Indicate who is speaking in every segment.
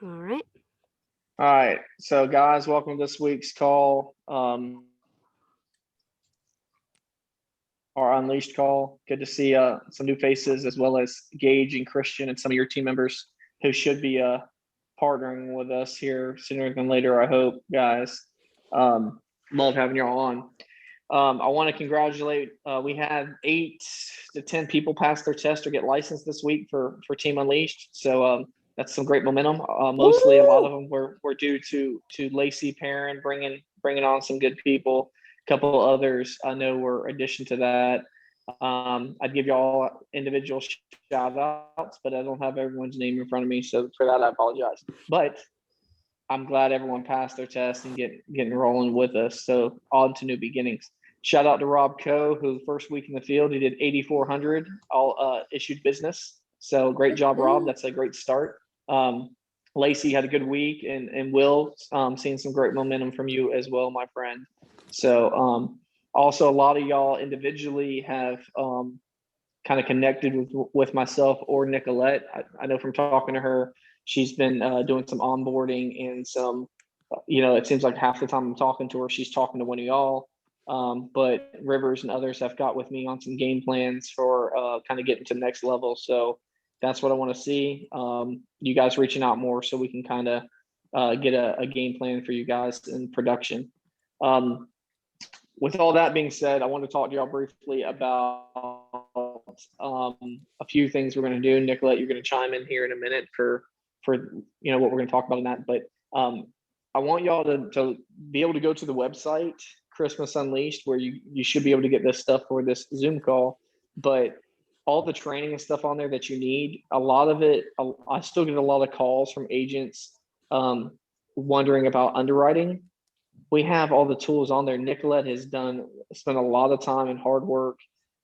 Speaker 1: All right.
Speaker 2: All right, so guys, welcome to this week's call, our Unleashed call. Good to see some new faces as well as Gage and Christian and some of your team members who should be partnering with us here sooner than later. I hope, guys. Love having you all on. I want to congratulate. We had 8 to 10 people pass their test or get licensed this week for Team Unleashed. So that's some great momentum. Mostly, a lot of
Speaker 1: Woo!
Speaker 2: them were due to Lacey Perrin bringing on some good people. A couple others I know were addition to that. I'd give you all individual shout outs, but I don't have everyone's name in front of me, so for that I apologize. But I'm glad everyone passed their test and getting rolling with us. So on to new beginnings. Shout out to Rob Coe, who first week in the field, he did 8,400 all issued business. So great job, Rob.
Speaker 1: Woohoo!
Speaker 2: That's a great start. Um, Lacey had a good week, and Will, seeing some great momentum from you as well, my friend. So also a lot of y'all individually have kind of connected with myself or Nicolette. I know from talking to her, she's been doing some onboarding and some, it seems like half the time I'm talking to her, she's talking to one of y'all. But Rivers and others have got with me on some game plans for kind of getting to the next level. So that's what I want to see. You guys reaching out more so we can kind of get a game plan for you guys in production. Um, with all that being said, I want to talk to y'all briefly about a few things we're going to do. Nicolette, you're going to chime in here in a minute for what we're going to talk about in that. But I want y'all to be able to go to the website Christmas Unleashed, where you should be able to get this stuff for this Zoom call. But all the training and stuff on there that you need, a lot of it, I still get a lot of calls from agents um, wondering about underwriting. We have all the tools on there. Nicolette has spent a lot of time and hard work,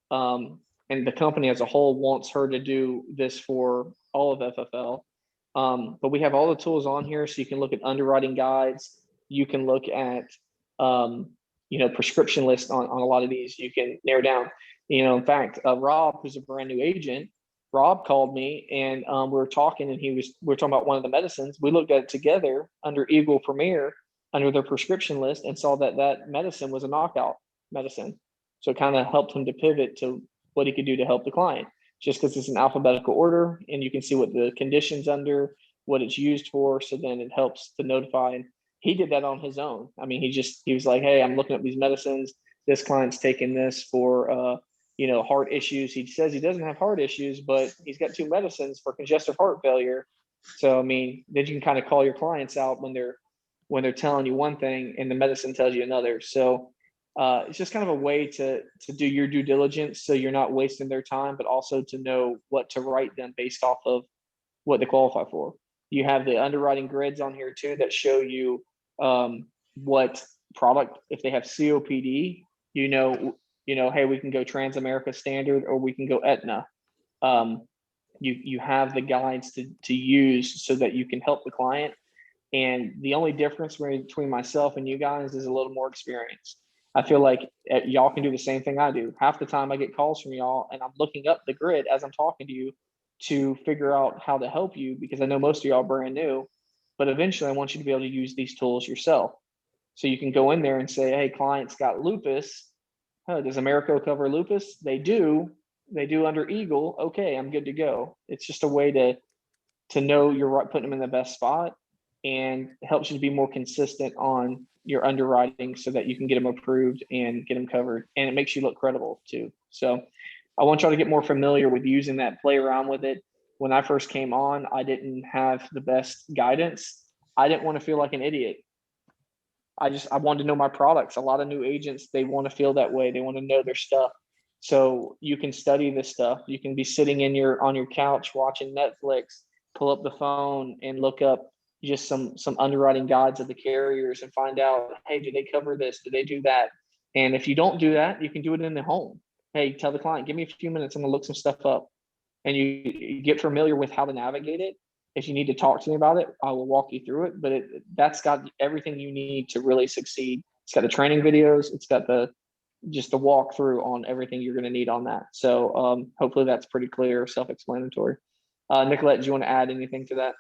Speaker 2: and the company as a whole wants her to do this for all of FFL. But we have all the tools on here, so you can look at underwriting guides. You can look at prescription lists on a lot of these. You can narrow down. In fact, Rob, who's a brand new agent, Rob called me and we were talking, and we were talking about one of the medicines. We looked at it together under Eagle Premier under their prescription list and saw that that medicine was a knockout medicine. So it kind of helped him to pivot to what he could do to help the client. Just because it's an alphabetical order and you can see what the conditions under, what it's used for. So then it helps to notify. And he did that on his own. I mean, he was like, hey, I'm looking at these medicines. This client's taking this for heart issues. He says he doesn't have heart issues, but he's got 2 medicines for congestive heart failure. So I mean, then you can kind of call your clients out when they're telling you one thing and the medicine tells you another. So it's just kind of a way to do your due diligence so you're not wasting their time, but also to know what to write them based off of what they qualify for. You have the underwriting grids on here too that show you what product, if they have COPD, hey, we can go Transamerica Standard or we can go Aetna. Um, you have the guides to use so that you can help the client, and the only difference between myself and you guys is a little more experience. I feel like y'all can do the same thing I do. Half the time I get calls from y'all and I'm looking up the grid as I'm talking to you to figure out how to help you because I know most of y'all are brand new, but eventually I want you to be able to use these tools yourself. So you can go in there and say, hey, client's got lupus. Oh, does Americo cover lupus? They do. They do under Eagle. Okay, I'm good to go. It's just a way to know you're right, putting them in the best spot, and it helps you to be more consistent on your underwriting so that you can get them approved and get them covered, and it makes you look credible too. So I want y'all to get more familiar with using that, play around with it. When I first came on, I didn't have the best guidance. I didn't want to feel like an idiot. I wanted to know my products. A lot of new agents, they want to feel that way. They want to know their stuff. So you can study this stuff. You can be sitting on your couch watching Netflix, pull up the phone and look up just some underwriting guides of the carriers and find out, hey, do they cover this? Do they do that? And if you don't do that, you can do it in the home. Hey, tell the client, give me a few minutes, I'm gonna look some stuff up. And you get familiar with how to navigate it. If you need to talk to me about it, I will walk you through it. But that's got everything you need to really succeed. It's got the training videos. It's got just the walkthrough on everything you're going to need on that. So hopefully that's pretty clear, self-explanatory. Nicolette, do you want to add anything to that?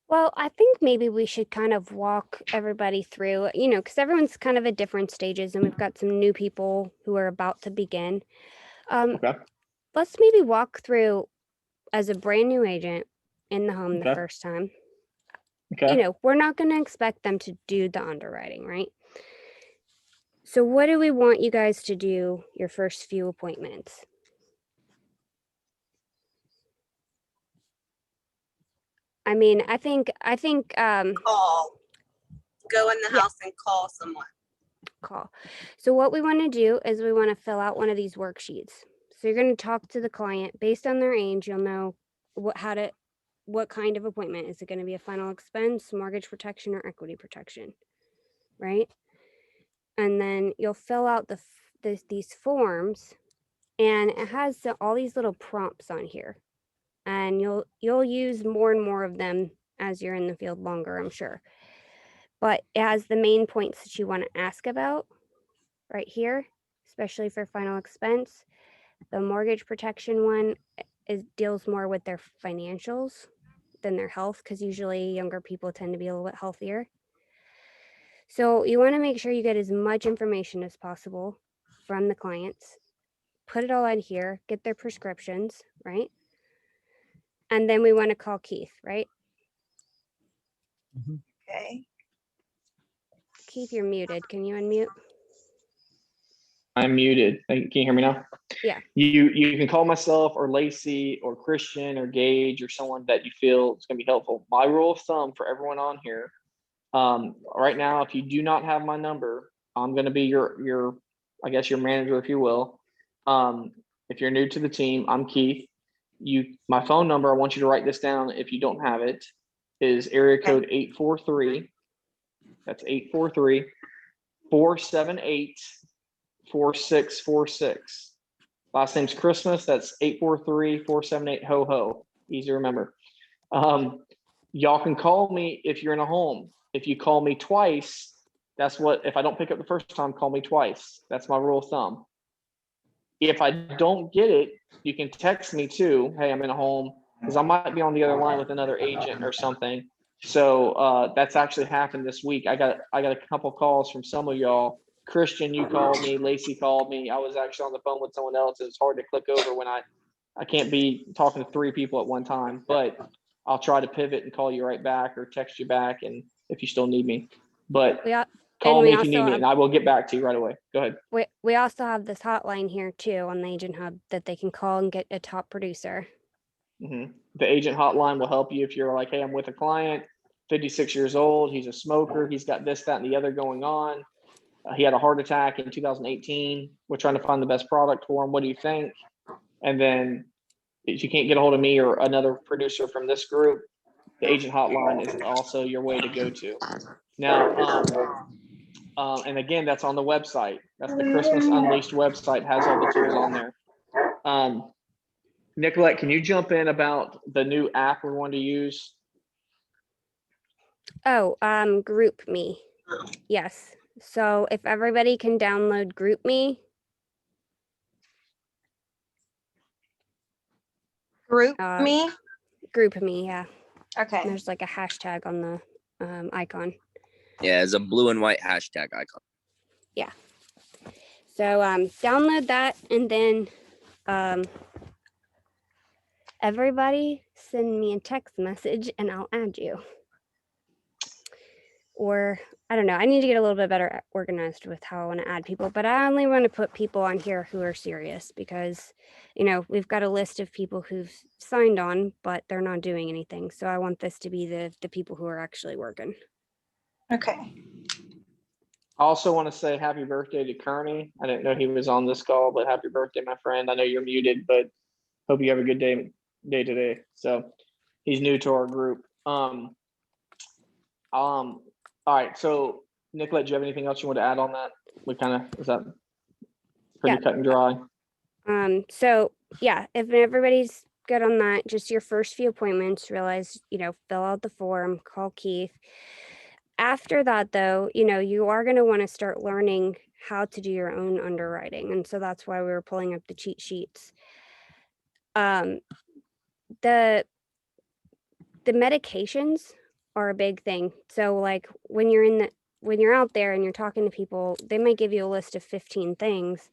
Speaker 1: Well, I think maybe we should kind of walk everybody through, because everyone's kind of at different stages and we've got some new people who are about to begin. Um,
Speaker 2: Okay.
Speaker 1: let's maybe walk through as a brand new agent in the home the
Speaker 2: Okay.
Speaker 1: first time.
Speaker 2: Okay.
Speaker 1: We're not going to expect them to do the underwriting, right? So what do we want you guys to do your first few appointments? I mean, I think
Speaker 3: Call, go in the
Speaker 1: Yeah.
Speaker 3: house and call someone.
Speaker 1: call. So what we want to do is we want to fill out one of these worksheets. So you're going to talk to the client based on their age. You'll know what kind of appointment. Is it going to be a final expense, mortgage protection, or equity protection? Right. And then you'll fill out these forms, and it has all these little prompts on here, and you'll use more and more of them as you're in the field longer, I'm sure. But it has the main points that you want to ask about right here, especially for final expense. The mortgage protection one deals more with their financials than their health, because usually younger people tend to be a little bit healthier. So you want to make sure you get as much information as possible from the clients, put it all in here, get their prescriptions, right? And then we want to call Keith, right?
Speaker 3: Okay.
Speaker 1: Keith, you're muted. Can you unmute?
Speaker 2: I'm muted. Can you hear me now?
Speaker 1: Yeah.
Speaker 2: You can call myself or Lacey or Christian or Gage or someone that you feel is going to be helpful. My rule of thumb for everyone on here, right now, if you do not have my number, I'm going to be your I guess your manager, if you will. If you're new to the team, I'm Keith. My phone number, I want you to write this down if you don't have it, is area code 843. That's 843 478 4646. Last name's Christmas. That's 843 478 ho ho. Easy to remember. Y'all can call me if you're in a home. If you call me twice, if I don't pick up the first time, call me twice. That's my rule of thumb. If I don't get it, you can text me too. Hey, I'm in a home, because I might be on the other line with another agent or something. So that's actually happened this week. I got a couple calls from some of y'all. Christian, you called me. Lacey called me. I was actually on the phone with someone else. It's hard to click over when I can't be talking to 3 people at one time, but I'll try to pivot and call you right back or text you back, and if you still need me. But call me if you need me, and I will get back to you right away. Go ahead.
Speaker 1: We also have this hotline here too on the Agent Hub that they can call and get a top producer.
Speaker 2: The agent hotline will help you if you're like, hey, I'm with a client, 56 years old, he's a smoker, he's got this, that, and the other going on. He had a heart attack in 2018. We're trying to find the best product for him. What do you think? And then if you can't get a hold of me or another producer from this group, the agent hotline is also your way to go to. Now, and again, that's on the website. That's the Christmas Unleashed website, has all the tools on there. Nicolette, can you jump in about the new app we want to use?
Speaker 1: Oh, GroupMe. Yes. So if everybody can download GroupMe.
Speaker 3: GroupMe?
Speaker 1: GroupMe, yeah.
Speaker 3: Okay.
Speaker 1: There's like a hashtag on the icon.
Speaker 4: Yeah, it's a blue and white hashtag icon.
Speaker 1: Yeah. So download that, and then everybody send me a text message and I'll add you. Or I don't know, I need to get a little bit better organized with how I want to add people, but I only want to put people on here who are serious, because we've got a list of people who've signed on but they're not doing anything. So I want this to be the people who are actually working.
Speaker 3: Okay.
Speaker 2: I also want to say happy birthday to Kearney. I didn't know he was on this call, but happy birthday, my friend. I know you're muted, but hope you have a good day today. So he's new to our group. All right. So Nicolette, do you have anything else you want to add on that? Is that pretty cut and dry?
Speaker 1: So yeah, if everybody's good on that, just your first few appointments, realize, fill out the form, call Keith. After that though, you are going to want to start learning how to do your own underwriting. And so that's why we were pulling up the cheat sheets. The medications are a big thing. So like when you're out there and you're talking to people, they might give you a list of 15 things.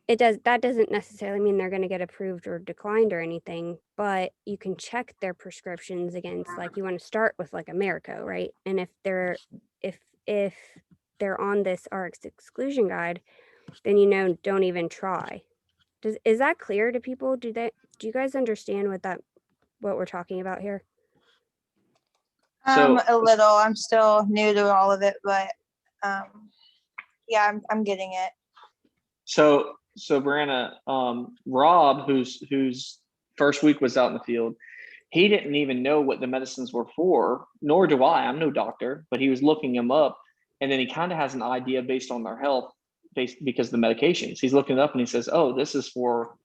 Speaker 1: That doesn't necessarily mean they're going to get approved or declined or anything, but you can check their prescriptions against, like, you want to start with like America, right? And if they're on this RX exclusion guide, then don't even try. Is that clear to people? Do you guys understand what we're talking about here?
Speaker 2: So-
Speaker 3: A little. I'm still new to all of it, but yeah, I'm getting it.
Speaker 2: So Brianna, Rob, whose first week was out in the field, he didn't even know what the medicines were for, nor do I. I'm no doctor, but he was looking them up, and then he kind of has an idea based on their health, because of the medications. He's looking it up and he says, "Oh, this is for,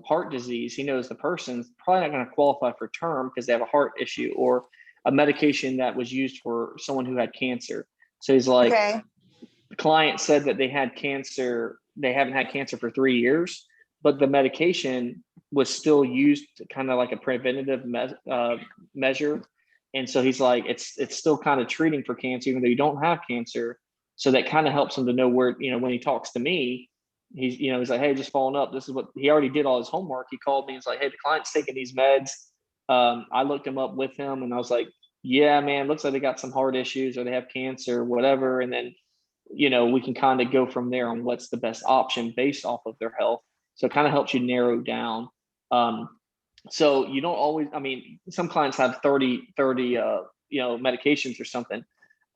Speaker 2: heart disease." He knows the person's probably not going to qualify for term because they have a heart issue, or a medication that was used for someone who had cancer. So he's like,
Speaker 3: Okay.
Speaker 2: the client said that they had cancer. They haven't had cancer for 3 years, but the medication was still used kind of like a preventative measure. And so he's like, it's still kind of treating for cancer, even though you don't have cancer. So that kind of helps him to know where, when he talks to me, he's like, "Hey, just following up. This is what," he already did all his homework. He called me and he's like, "Hey, the client's taking these meds." I looked him up with him and I was like, "Yeah, man, looks like they got some heart issues or they have cancer, whatever." And then, we can kind of go from there on what's the best option based off of their health. So it kind of helps you narrow down. So you don't always, some clients have 30, medications or something.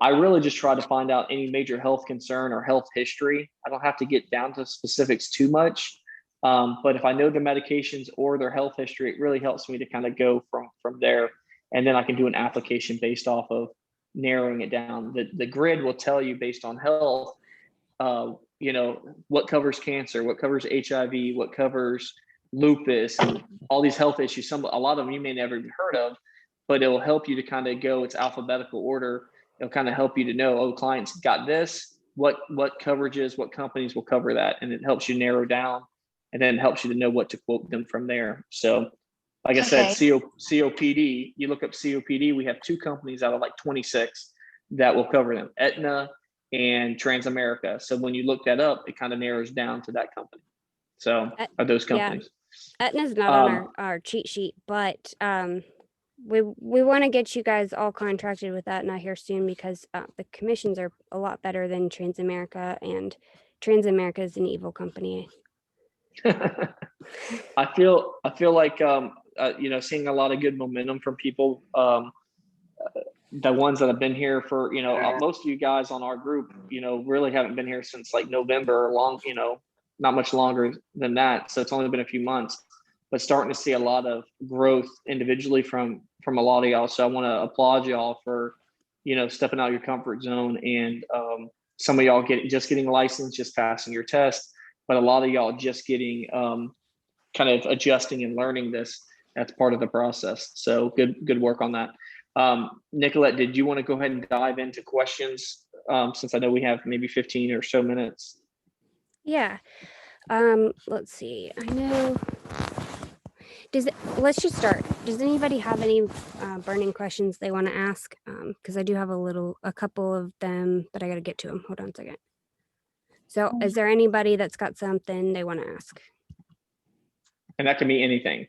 Speaker 2: I really just try to find out any major health concern or health history. I don't have to get down to specifics too much. But if I know the medications or their health history, it really helps me to kind of go from there. And then I can do an application based off of narrowing it down. The grid will tell you based on health, what covers cancer, what covers HIV, what covers lupus, and all these health issues. A lot of them you may never even heard of, but it will help you to kind of go, it's alphabetical order. It'll kind of help you to know, oh, clients got this, what coverages, what companies will cover that. And it helps you narrow down, and then helps you to know what to quote them from there. So like I said, COPD, you look up COPD, we have 2 companies out of like 26 that will cover them, Aetna and Transamerica. So when you look that up, it kind of narrows down to that company. So are those companies.
Speaker 1: Aetna's not on our cheat sheet, but we want to get you guys all contracted with Aetna here soon, because the commissions are a lot better than Transamerica, and Transamerica is an evil company.
Speaker 2: I feel like seeing a lot of good momentum from people, the ones that have been here for, most of you guys on our group, really haven't been here since like November, not much longer than that. So it's only been a few months, but starting to see a lot of growth individually from a lot of y'all. So I want to applaud y'all for, stepping out your comfort zone, and some of y'all getting licensed, just passing your test, but a lot of y'all just getting kind of adjusting and learning this. That's part of the process. So good work on that. Nicolette, did you want to go ahead and dive into questions, since I know we have maybe 15 or so minutes?
Speaker 1: Yeah. Let's see. I know. Let's just start. Does anybody have any burning questions they want to ask? Because I do have a couple of them, but I got to get to them. Hold on a second. So is there anybody that's got something they want to ask?
Speaker 2: And that can be anything.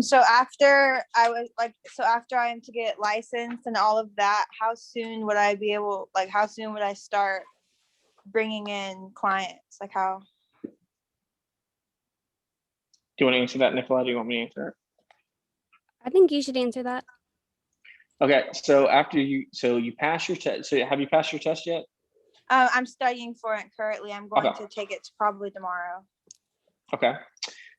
Speaker 3: So after I am to get licensed and all of that, how soon would I start bringing in clients? Like how?
Speaker 2: Do you want to answer that, Nicolette? Do you want me to answer it?
Speaker 1: I think you should answer that.
Speaker 2: Okay, so you pass your test. So have you passed your test yet?
Speaker 3: I'm studying for it currently. I'm going to take it probably tomorrow.
Speaker 2: Okay.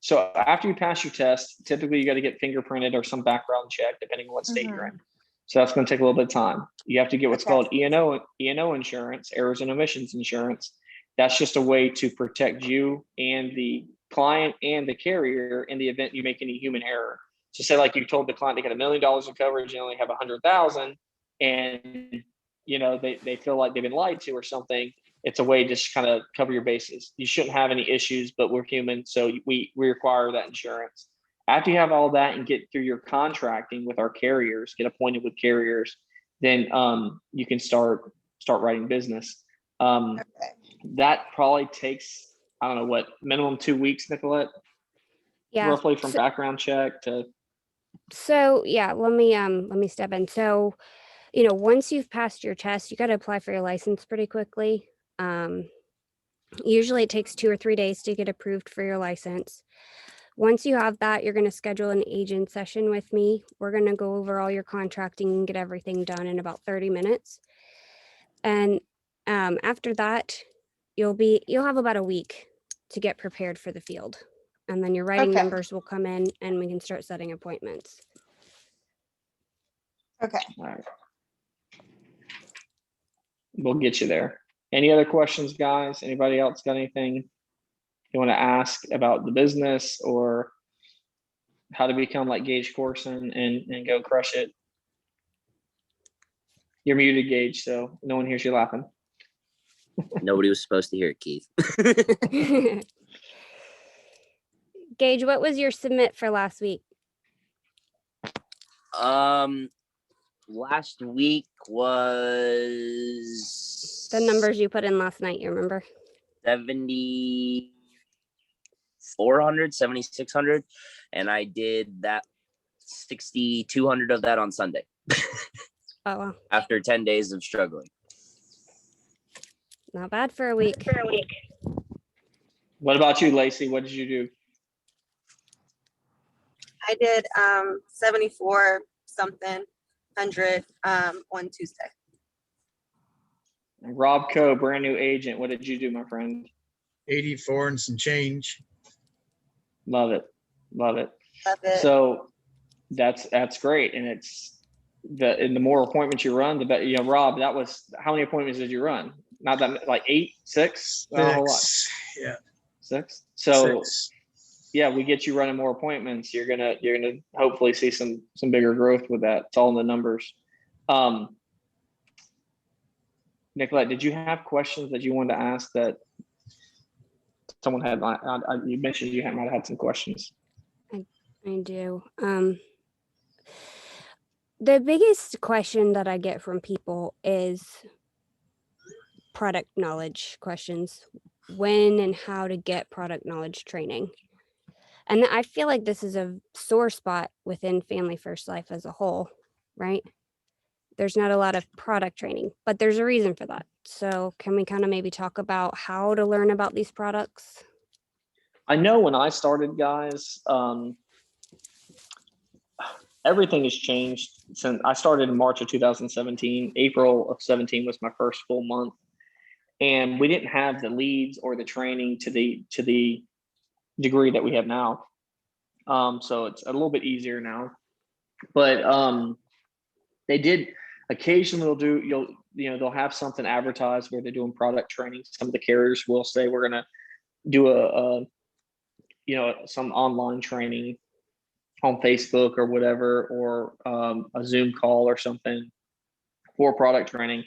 Speaker 2: So after you pass your test, typically you got to get fingerprinted or some background check, depending on what state you're in. So that's going to take a little bit of time. You have to get what's called E&O insurance, errors and omissions insurance. That's just a way to protect you and the client and the carrier in the event you make any human error. So say like you told the client they got $1 million in coverage, you only have 100,000, and they feel like they've been lied to or something. It's a way to just kind of cover your bases. You shouldn't have any issues, but we're human, so we require that insurance. After you have all that and get through your contracting with our carriers, get appointed with carriers, then you can start writing business.
Speaker 3: Okay.
Speaker 2: That probably takes, I don't know what, minimum 2 weeks, Nicolette,
Speaker 1: Yeah.
Speaker 2: roughly from background check to.
Speaker 1: So yeah, let me step in. So, once you've passed your test, you got to apply for your license pretty quickly. Usually it takes 2 or 3 days to get approved for your license. Once you have that, you're going to schedule an agent session with me. We're going to go over all your contracting and get everything done in about 30 minutes. And after that, you'll have about a week to get prepared for the field. And then your writing
Speaker 3: Okay.
Speaker 1: numbers will come in and we can start setting appointments.
Speaker 3: Okay.
Speaker 2: All right. We'll get you there. Any other questions, guys? Anybody else got anything you want to ask about the business or how to become like Gage Corson and go crush it? You're muted, Gage, so no one hears you laughing.
Speaker 4: Nobody was supposed to hear it, Keith.
Speaker 1: Gage, what was your submit for last week?
Speaker 4: Last week was
Speaker 1: The numbers you put in last night, you remember?
Speaker 4: 7,400, 7,600, and I did that 6,200 of that on Sunday
Speaker 1: Oh, wow.
Speaker 4: after 10 days of struggling.
Speaker 1: Not bad for a week.
Speaker 2: What about you, Lacey? What did you do?
Speaker 5: I did 74 something hundred on Tuesday.
Speaker 2: Rob Coe, brand new agent. What did you do, my friend?
Speaker 6: 84 and some change.
Speaker 2: Love it. Love it.
Speaker 5: Love it.
Speaker 2: So that's great. And the more appointments you run, the better. Rob, that was, how many appointments did you run? Not that, like 8, 6? Not a whole lot.
Speaker 6: 6. Yeah.
Speaker 2: 6. So
Speaker 6: 6.
Speaker 2: yeah, we get you running more appointments. You're gonna hopefully see some bigger growth with that. It's all in the numbers. Nicolette, did you have questions that you wanted to ask that someone had? You mentioned you might have had some questions.
Speaker 1: I do. The biggest question that I get from people is product knowledge questions. When and how to get product knowledge training. And I feel like this is a sore spot within Family First Life as a whole, right? There's not a lot of product training, but there's a reason for that. So can we kind of maybe talk about how to learn about these products?
Speaker 2: I know when I started, guys, everything has changed since I started in March of 2017. April of 17 was my first full month. And we didn't have the leads or the training to the degree that we have now. So it's a little bit easier now. But they did occasionally they'll have something advertised where they're doing product training. Some of the carriers will say we're gonna do some online training on Facebook or whatever, or a Zoom call or something for product training.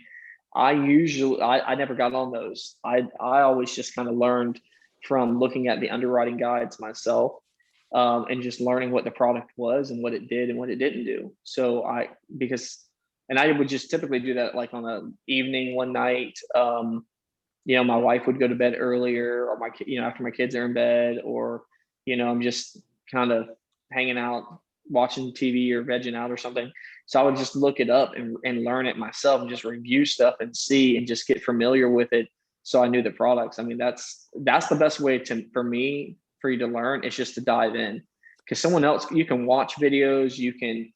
Speaker 2: I never got on those. I always just kind of learned from looking at the underwriting guides myself, and just learning what the product was and what it did and what it didn't do. So I would just typically do that like on an evening one night. My wife would go to bed earlier, or after my kids are in bed, or I'm just kind of hanging out, watching TV or vegging out or something. So I would just look it up and learn it myself and just review stuff and see and just get familiar with it. So I knew the products. I mean, that's the best way for you to learn. It's just to dive in, because someone else, you can watch videos, you can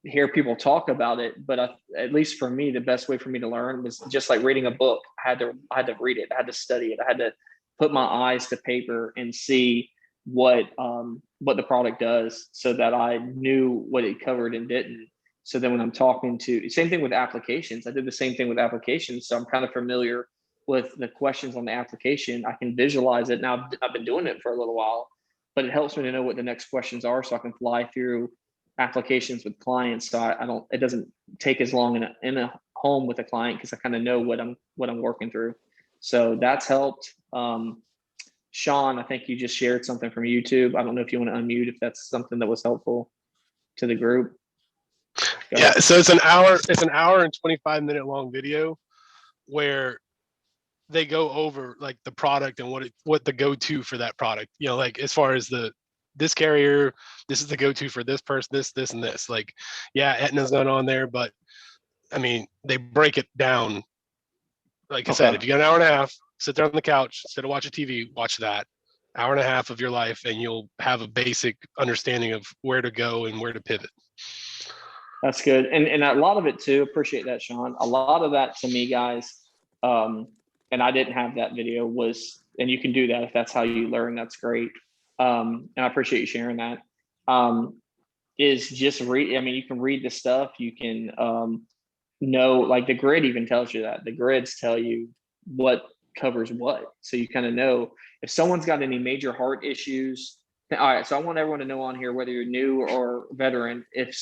Speaker 2: hear people talk about it. But at least for me, the best way for me to learn was just like reading a book. I had to read it. I had to study it. I had to put my eyes to paper and see what the product does, so that I knew what it covered and didn't. So then when I'm same thing with applications, I did the same thing with applications. So I'm kind of familiar with the questions on the application. I can visualize it. Now I've been doing it for a little while, but it helps me to know what the next questions are, so I can fly through applications with clients. So it doesn't take as long in a home with a client, because I kind of know what I'm working through. So that's helped. Sean, I think you just shared something from YouTube. I don't know if you want to unmute if that's something that was helpful to the group. Go
Speaker 7: Yeah,
Speaker 2: ahead.
Speaker 7: so it's an hour and 25-minute long video where they go over like the product and what the go-to for that product, you know, like as far as this carrier, this is the go-to for this person, this and this. Like, yeah, Aetna's not on there, but I mean, they break it down. Like I said,
Speaker 2: Okay.
Speaker 7: if you got an hour and a half, sit there on the couch instead of watching TV, watch that hour and a half of your life, and you'll have a basic understanding of where to go and where to pivot.
Speaker 2: That's good. And a lot of it too, appreciate that, Sean. A lot of that to me, guys, and I didn't have that video was, and you can do that if that's how you learn, that's great. And I appreciate you sharing that. Is just read, I mean, you can read the stuff, you can know, like the grid even tells you that. The grids tell you what covers what. So you kind of know if someone's got any major heart issues. All right, so I want everyone to know on here, whether you're new or veteran, if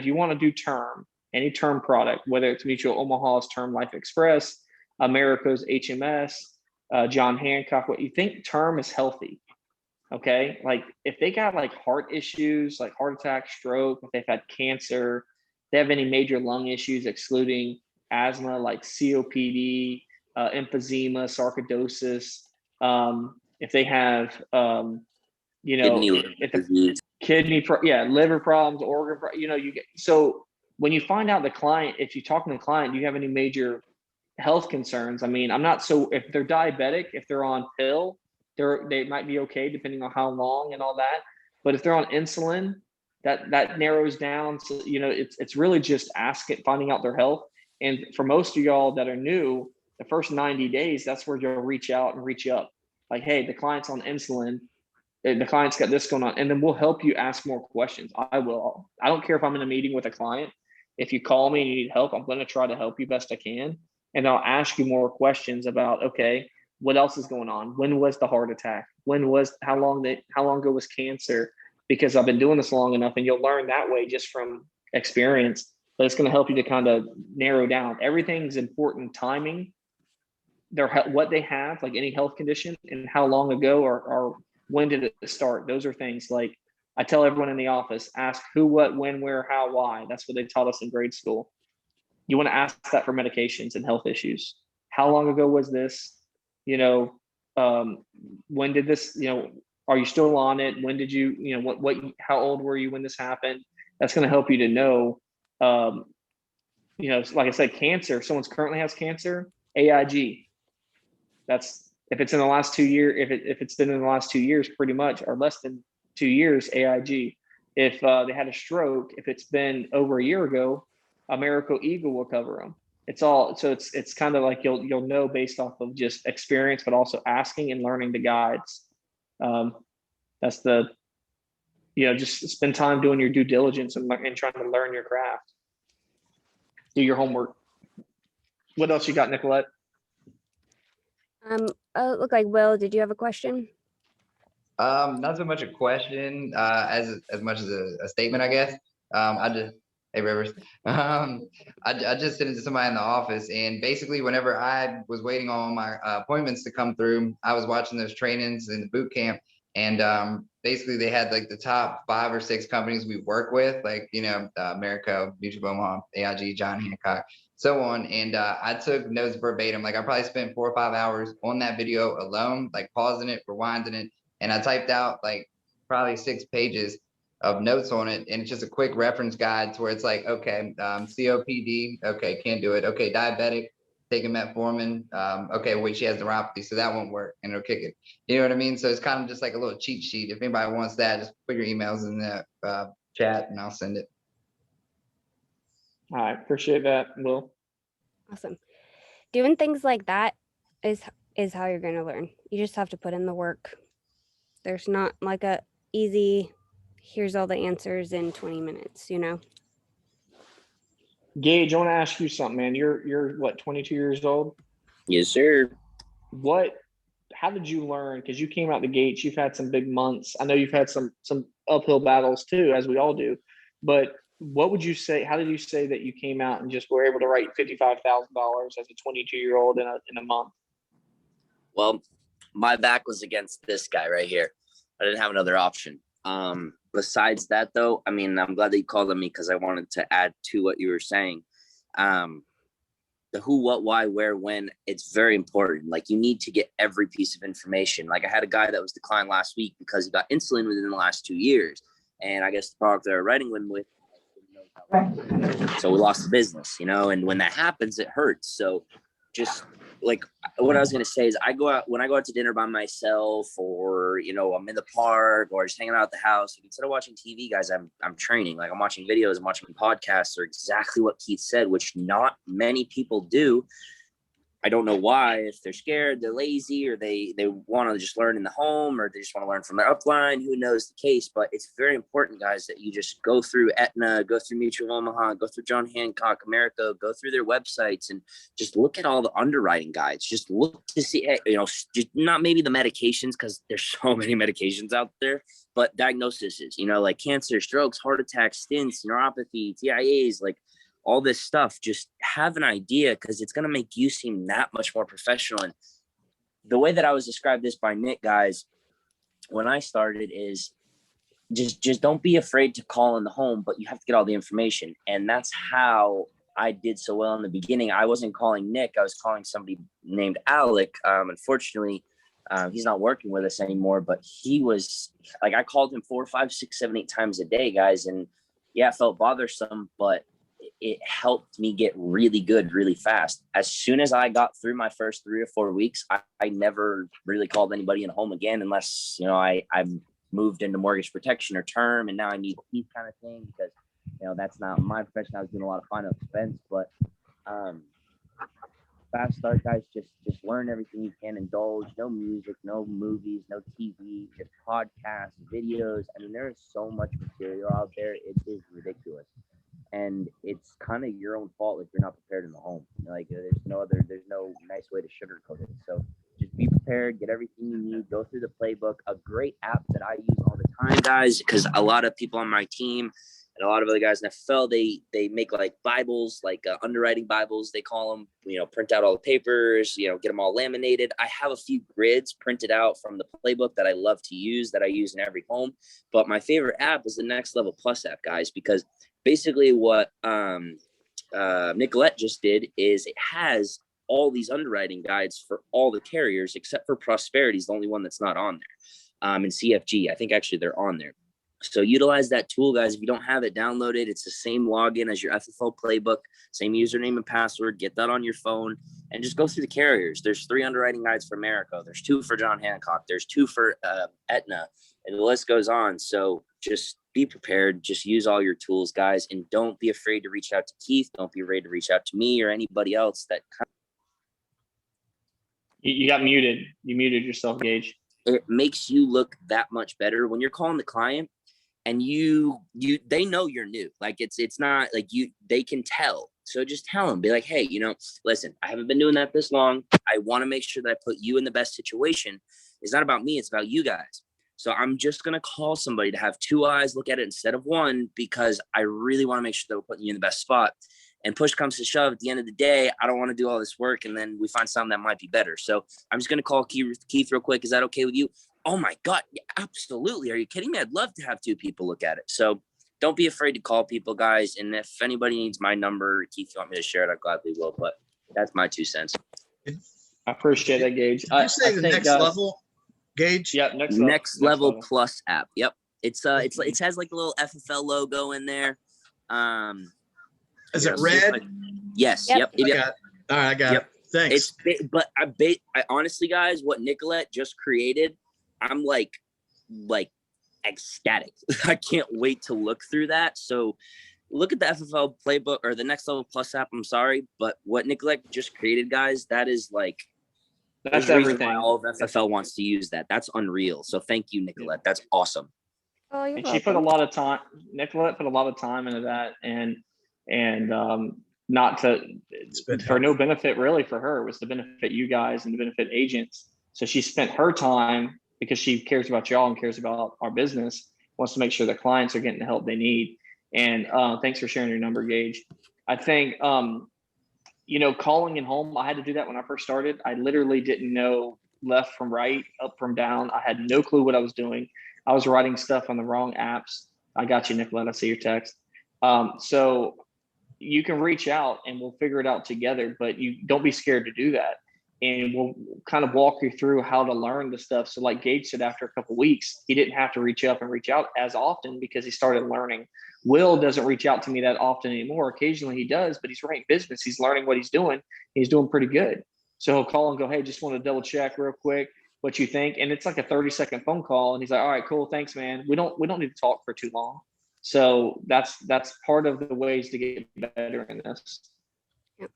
Speaker 2: you want to do term, any term product, whether it's Mutual Omaha's Term Life Express, America's HMS, John Hancock, what you think term is healthy. Okay, like if they got like heart issues, like heart attack, stroke, if they've had cancer, they have any major lung issues, excluding asthma, like COPD, emphysema, sarcoidosis, if they have, you know, liver problems, organ, you know, you get, so when you find out the client, if you talk to the client, do you have any major health concerns? I mean, I'm not so, if they're diabetic, if they're on pill, they might be okay depending on how long and all that. But if they're on insulin, that narrows down. So, you know, it's really just finding out their health. And for most of y'all that are new, the first 90 days, that's where you'll reach out and reach up. Like, hey, the client's on insulin. The client's got this going on. And then we'll help you ask more questions. I don't care if I'm in a meeting with a client. If you call me and you need help, I'm going to try to help you best I can. And I'll ask you more questions about, okay, what else is going on? When was the heart attack? How long ago was cancer? Because I've been doing this long enough, and you'll learn that way just from experience. But it's going to help you to kind of narrow down. Everything's important. Timing, what they have, like any health condition, and how long ago or when did it start? Those are things like I tell everyone in the office, ask who, what, when, where, how, why. That's what they taught us in grade school. You want to ask that for medications and health issues. How long ago was this? You know, when did this, you know, are you still on it? When did you, you know, how old were you when this happened? That's going to help you to know, you know, like I said, cancer, if someone's currently has cancer, AIG. That's, if it's in the last 2 years, if it's been in the last 2 years, pretty much, or less than 2 years, AIG. If they had a stroke, if it's been over a year ago, American Eagle will cover them. It's all, so it's kind of like you'll know based off of just experience, but also asking and learning the guides. That's the, you know, just spend time doing your due diligence and trying to learn your craft. Do your homework. What else you got, Nicolette?
Speaker 1: Look like Will, did you have a question?
Speaker 8: Not so much a question as much as a statement, I guess. Hey Rivers. I just sent it to somebody in the office, and basically whenever I was waiting on my appointments to come through, I was watching those trainings in the boot camp, and basically they had like the top 5 or 6 companies we work with, like, you know, America, Mutual Omaha, AIG, John Hancock, so on. And I took notes verbatim. Like I probably spent 4 or 5 hours on that video alone, like pausing it, rewinding it, and I typed out like probably 6 pages of notes on it, and it's just a quick reference guide to where it's like, okay, COPD, okay, can't do it. Okay, diabetic, taking metformin. Okay, wait, she has neuropathy, so that won't work, and it'll kick it. You know what I mean? So it's kind of just like a little cheat sheet. If anybody wants that, just put your emails in the chat, and I'll send it.
Speaker 2: All right, appreciate that, Will.
Speaker 1: Awesome. Doing things like that is how you're going to learn. You just have to put in the work. There's not like a easy, here's all the answers in 20 minutes, you know?
Speaker 2: Gage, I want to ask you something, man. You're what, 22 years old?
Speaker 4: Yes, sir.
Speaker 2: How did you learn? Because you came out the gates, you've had some big months. I know you've had some uphill battles too, as we all do. But what would you say? How did you say that you came out and just were able to write $55,000 as a 22-year-old in a month?
Speaker 4: Well, my back was against this guy right here. I didn't have another option. Besides that, though, I mean, I'm glad that you called on me because I wanted to add to what you were saying. The who, what, why, where, when, it's very important. Like, you need to get every piece of information. Like, I had a guy that was declined last week because he got insulin within the last 2 years. And I guess the product they were writing him with, so we lost the business, you know, and when that happens, it hurts. So just like what I was going to say is when I go out to dinner by myself, or, you know, I'm in the park or just hanging out at the house, instead of watching TV, guys, I'm training. Like, I'm watching videos, I'm watching podcasts, or exactly what Keith said, which not many people do. I don't know why, if they're scared, they're lazy, or they want to just learn in the home, or they just want to learn from their upline. Who knows the case? But it's very important, guys, that you just go through Aetna, go through Mutual Omaha, go through John Hancock, America, go through their websites and just look at all the underwriting guides. Just look to see, you know, just not maybe the medications, because there's so many medications out there, but diagnoses, you know, like cancer, strokes, heart attacks, stents, neuropathy, TIAs, like all this stuff. Just have an idea, because it's going to make you seem that much more professional. And the way that I was described this by Nick, guys, when I started, is just don't be afraid to call in the home, but you have to get all the information. And that's how I did so well in the beginning. I wasn't calling Nick, I was calling somebody named Alec. Unfortunately, he's not working with us anymore, but he was like, I called him 4, 5, 6, 7, 8 times a day, guys. And yeah, it felt bothersome, but it helped me get really good really fast. As soon as I got through my first 3 or 4 weeks, I never really called anybody in home again, unless, you know, I moved into mortgage protection or term, and now I need these kind of thing, because, you know, that's not my profession. I was doing a lot of final expense, but fast start, guys. Just learn everything you can. Indulge. No music, no movies, no TV, just podcasts, videos. I mean, there is so much material out there. It is ridiculous. And it's kind of your own fault if you're not prepared in the home. Like, there's no nice way to sugarcoat it. So just be prepared, get everything you need, go through the playbook. A great app that I use all the time, guys, because a lot of people on my team and a lot of other guys in FFL, they make like Bibles, like underwriting Bibles, they call them, you know, print out all the papers, you know, get them all laminated. I have a few grids printed out from the playbook that I love to use, that I use in every home. But my favorite app is the Next Level Plus app, guys, because basically what Nicolette just did is it has all these underwriting guides for all the carriers, except for Prosperity is the only one that's not on there. And CFG, I think actually they're on there. So utilize that tool, guys. If you don't have it, download it. It's the same login as your FFL playbook, same username and password. Get that on your phone and just go through the carriers. There's 3 underwriting guides for America. There's 2 for John Hancock. There's 2 for Aetna, and the list goes on. So just be prepared. Just use all your tools, guys, and don't be afraid to reach out to Keith. Don't be afraid to reach out to me or anybody else that.
Speaker 2: You got muted. You muted yourself, Gage.
Speaker 4: It makes you look that much better when you're calling the client. And they know you're new. Like, it's not like they can tell. So just tell them, be like, hey, you know, listen, I haven't been doing that this long. I want to make sure that I put you in the best situation. It's not about me. It's about you guys. So I'm just going to call somebody to have 2 eyes look at it instead of 1, because I really want to make sure that we're putting you in the best spot. And push comes to shove, at the end of the day, I don't want to do all this work, and then we find something that might be better. So I'm just going to call Keith real quick. Is that okay with you? Oh my God, absolutely. Are you kidding me? I'd love to have 2 people look at it. So don't be afraid to call people, guys. And if anybody needs my number, Keith, if you want me to share it, I gladly will. But that's my 2 cents.
Speaker 2: I appreciate that, Gage.
Speaker 6: Did you say the next level, Gage?
Speaker 2: Yeah,
Speaker 4: Next level Plus app. Yep. It has like a little FFL logo in there.
Speaker 6: Is it red?
Speaker 4: Yes.
Speaker 1: Yep.
Speaker 4: Yep.
Speaker 6: All right, I got it. Thanks.
Speaker 4: But I honestly, guys, what Nicolette just created, I'm like ecstatic. I can't wait to look through that. So look at the FFL playbook, or the Next Level Plus app. I'm sorry, but what Nicolette just created, guys, that is like,
Speaker 2: That's
Speaker 4: there's a reason
Speaker 2: everything.
Speaker 4: why all of FFL wants to use that. That's unreal. So thank you, Nicolette. That's awesome.
Speaker 1: Oh, you're
Speaker 2: And she put a
Speaker 1: welcome.
Speaker 2: lot of time. Nicolette put a lot of time into that, and not to for no benefit really for her. It was to benefit you guys and to benefit agents. So she spent her time, because she cares about y'all and cares about our business, wants to make sure the clients are getting the help they need. And thanks for sharing your number, Gage. I think you know, calling in home, I had to do that when I first started. I literally didn't know left from right, up from down. I had no clue what I was doing. I was writing stuff on the wrong apps. I got you, Nicolette. I see your text. So you can reach out and we'll figure it out together, but you don't be scared to do that. And we'll kind of walk you through how to learn the stuff. So like Gage said, after a couple of weeks, he didn't have to reach out as often because he started learning. Will doesn't reach out to me that often anymore. Occasionally he does, but he's running business. He's learning what he's doing. He's doing pretty good. So he'll call and go, hey, just want to double check real quick what you think. And it's like a 30-second phone call. And he's like, all right, cool. Thanks, man. We don't need to talk for too long. So that's part of the ways to get better in this.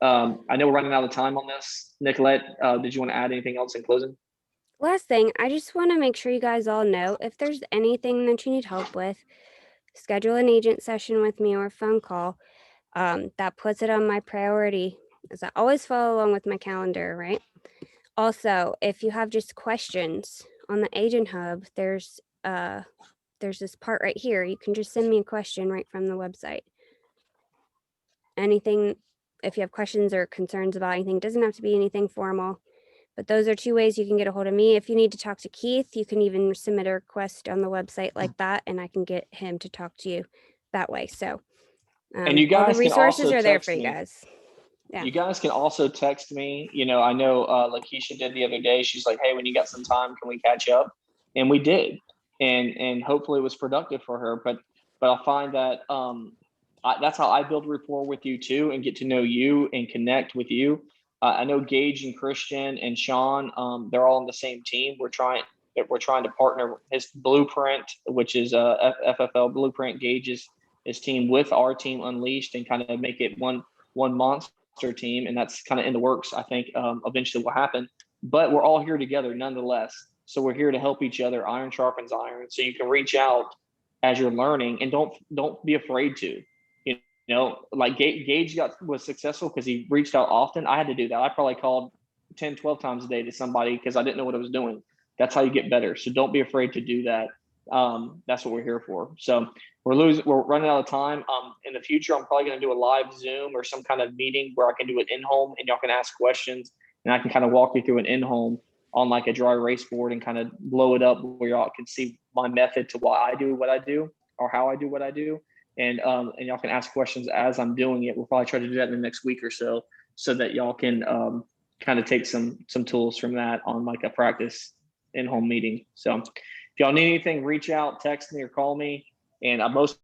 Speaker 2: I know we're running out of time on this. Nicolette, did you want to add anything else in closing?
Speaker 1: Last thing, I just want to make sure you guys all know if there's anything that you need help with, schedule an agent session with me or a phone call. That puts it on my priority, as I always follow along with my calendar, right? Also, if you have just questions on the Agent Hub, there's this part right here. You can just send me a question right from the website. Anything, if you have questions or concerns about anything, it doesn't have to be anything formal, but those are 2 ways you can get a hold of me. If you need to talk to Keith, you can even submit a request on the website like that, and I can get him to talk to you that way. So,
Speaker 2: and you
Speaker 1: all
Speaker 2: guys
Speaker 1: the
Speaker 2: can
Speaker 1: resources
Speaker 2: also
Speaker 1: are there
Speaker 2: text
Speaker 1: for you
Speaker 2: me.
Speaker 1: guys. Yeah.
Speaker 2: You guys can also text me. You know, I know Lakeisha did the other day. She's like, hey, when you got some time, can we catch up? And we did. And hopefully it was productive for her. But I find that that's how I build rapport with you too, and get to know you and connect with you. I know Gage and Christian and Sean, they're all on the same team. We're trying to partner his Blueprint, which is FFL Blueprint, Gage's his team with our team Unleashed, and kind of make it one monster team. And that's kind of in the works. I think eventually will happen, but we're all here together nonetheless. So we're here to help each other. Iron sharpens iron. So you can reach out as you're learning, and don't be afraid to. You know, like Gage was successful because he reached out often. I had to do that. I probably called 10, 12 times a day to somebody because I didn't know what I was doing. That's how you get better. So don't be afraid to do that. That's what we're here for. So we're running out of time. In the future, I'm probably going to do a live Zoom or some kind of meeting where I can do it in-home and y'all can ask questions, and I can kind of walk you through an in-home on like a dry erase board and kind of blow it up where y'all can see my method to why I do what I do or how I do what I do. And y'all can ask questions as I'm doing it. We'll probably try to do that in the next week or so that y'all can kind of take some tools from that on like a practice in-home meeting. So if y'all need anything, reach out, text me or call me. And most